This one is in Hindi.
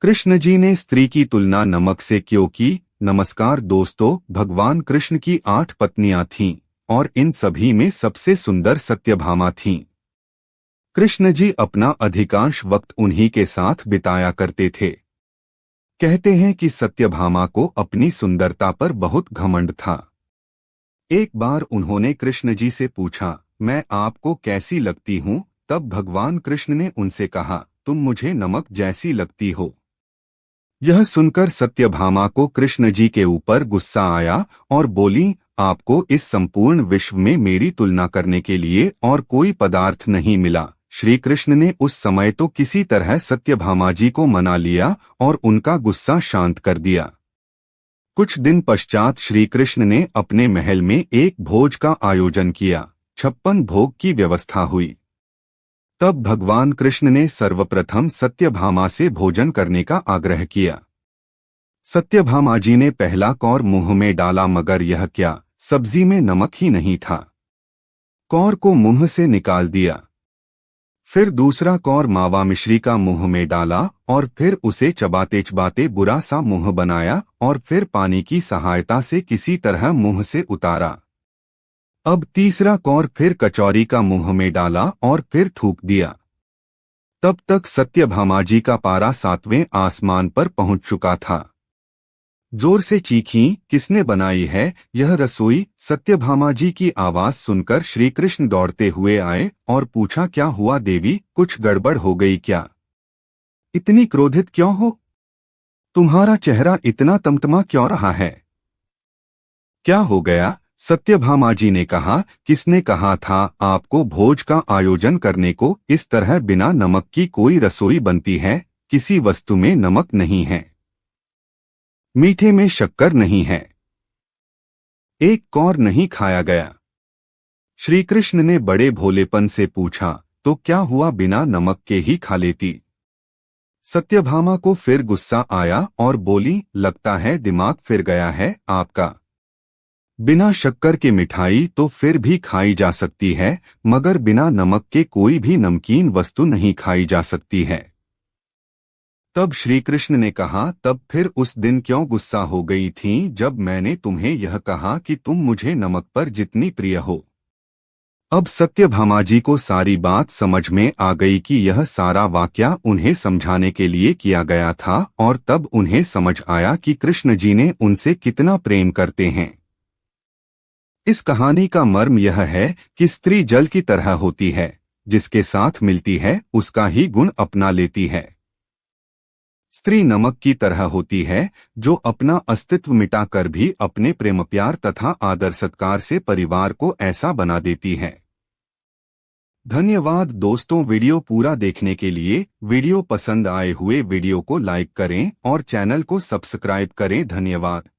कृष्ण जी ने स्त्री की तुलना नमक से क्यों की? नमस्कार दोस्तों, भगवान कृष्ण की 8 पत्नियां थीं और इन सभी में सबसे सुंदर सत्यभामा थीं। कृष्ण जी अपना अधिकांश वक्त उन्हीं के साथ बिताया करते थे। कहते हैं कि सत्यभामा को अपनी सुंदरता पर बहुत घमंड था। एक बार उन्होंने कृष्ण जी से पूछा, मैं आपको कैसी लगती हूँ? तब भगवान कृष्ण ने उनसे कहा, तुम मुझे नमक जैसी लगती हो। यह सुनकर सत्यभामा को कृष्ण जी के ऊपर गुस्सा आया और बोली, आपको इस संपूर्ण विश्व में मेरी तुलना करने के लिए और कोई पदार्थ नहीं मिला। श्री कृष्ण ने उस समय तो किसी तरह सत्यभामा जी को मना लिया और उनका गुस्सा शांत कर दिया। कुछ दिन पश्चात श्री कृष्ण ने अपने महल में एक भोज का आयोजन किया। 56 भोग की व्यवस्था हुई। तब भगवान कृष्ण ने सर्वप्रथम सत्यभामा से भोजन करने का आग्रह किया। सत्यभामा जी ने पहला कौर मुंह में डाला, मगर यह क्या, सब्जी में नमक ही नहीं था। कौर को मुंह से निकाल दिया। फिर दूसरा कौर मावा मिश्री का मुंह में डाला और फिर उसे चबाते चबाते बुरा सा मुंह बनाया और फिर पानी की सहायता से किसी तरह मुंह से उतारा। अब तीसरा कौर फिर कचौरी का मुंह में डाला और फिर थूक दिया। तब तक सत्यभामा जी का पारा 7वें आसमान पर पहुंच चुका था। जोर से चीखीं, किसने बनाई है यह रसोई? सत्यभामा जी की आवाज सुनकर श्री कृष्ण दौड़ते हुए आए और पूछा, क्या हुआ देवी, कुछ गड़बड़ हो गई क्या? इतनी क्रोधित क्यों हो? तुम्हारा चेहरा इतना तमतमा क्यों रहा है? क्या हो गया? सत्यभामा जी ने कहा, किसने कहा था आपको भोज का आयोजन करने को? इस तरह बिना नमक की कोई रसोई बनती है? किसी वस्तु में नमक नहीं है, मीठे में शक्कर नहीं है। एक कौर नहीं खाया गया। श्री कृष्ण ने बड़े भोलेपन से पूछा, तो क्या हुआ, बिना नमक के ही खा लेती? सत्यभामा को फिर गुस्सा आया और बोली, लगता है दिमाग फिर गया है आपका। बिना शक्कर के मिठाई तो फिर भी खाई जा सकती है, मगर बिना नमक के कोई भी नमकीन वस्तु नहीं खाई जा सकती है। तब श्री कृष्ण ने कहा, तब फिर उस दिन क्यों गुस्सा हो गई थीं जब मैंने तुम्हें यह कहा कि तुम मुझे नमक पर जितनी प्रिय हो? अब सत्यभामा जी को सारी बात समझ में आ गई कि यह सारा वाकया उन्हें समझाने के लिए किया गया था और तब उन्हें समझ आया कि कृष्ण जी ने उनसे कितना प्रेम करते हैं। इस कहानी का मर्म यह है कि स्त्री जल की तरह होती है, जिसके साथ मिलती है उसका ही गुण अपना लेती है। स्त्री नमक की तरह होती है, जो अपना अस्तित्व मिटाकर भी अपने प्रेम प्यार तथा आदर सत्कार से परिवार को ऐसा बना देती है। धन्यवाद दोस्तों, वीडियो पूरा देखने के लिए। वीडियो पसंद आए हुए वीडियो को लाइक करें और चैनल को सब्सक्राइब करें। धन्यवाद।